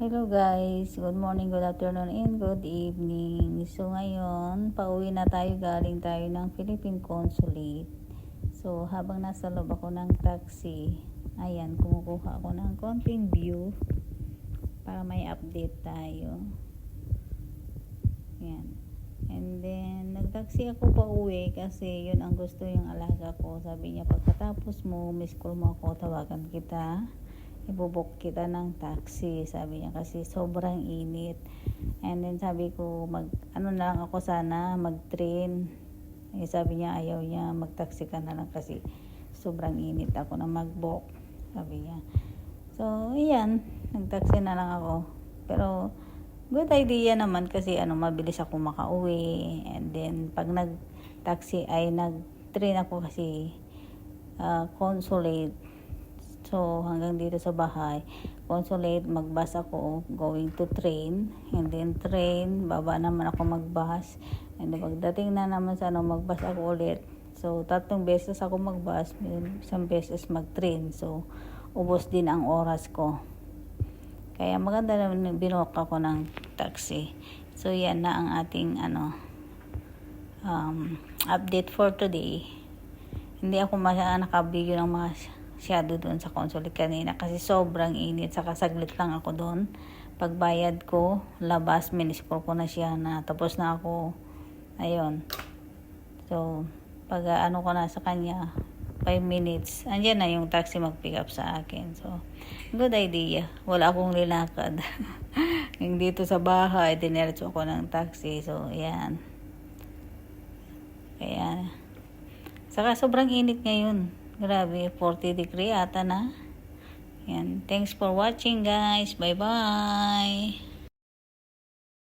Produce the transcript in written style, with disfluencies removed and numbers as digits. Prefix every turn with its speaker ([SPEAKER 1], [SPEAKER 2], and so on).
[SPEAKER 1] Hello guys, good morning, good afternoon, and good evening. So ngayon, pauwi na tayo, galing tayo ng Philippine Consulate. So habang nasa loob ako ng taxi, ayan, kumukuha ako ng konting view para may update tayo. Ayan. And then, nagtaxi ako pa uwi kasi yun ang gusto yung alaga ko. Sabi niya, pagkatapos mo, miss call mo ako, tawagan kita. Ibubok kita ng taxi, sabi niya, kasi sobrang init. And then sabi ko, ano na lang ako sana, mag-train. Sabi niya, ayaw niya, mag-taxi ka na lang kasi sobrang init, ako na mag-book, sabi niya. So, ayan, nag-taxi na lang ako. Pero, good idea naman kasi mabilis ako makauwi. And then, pag nag-taxi ay nag-train ako kasi Consulate. So, hanggang dito sa bahay, Consulate, mag-bus ako, going to train. And then, train, baba naman ako mag-bus. And then, pagdating na naman sa mag-bus ako ulit. So, 3 beses ako mag-bus, 1 beses mag-train. So, ubos din ang oras ko. Kaya maganda na binook ako ng taxi. So, yan na ang ating update for today. Hindi ako nakabigyo ng masyado doon sa Consulate kanina kasi sobrang init. Saka saglit lang ako doon. Pagbayad ko, labas, miniscall ko na siya na tapos na ako. Ayun. So, pag ko na sa kanya, 5 minutes, andyan na yung taxi mag-pick up sa akin. So, good idea. Wala akong lilakad. Yung dito sa bahay, dineretso ako ng taxi. So, ayan. Kaya, saka sobrang init ngayon. Grabe, 40 degree ata na. Yan. Thanks for watching guys. Bye-bye.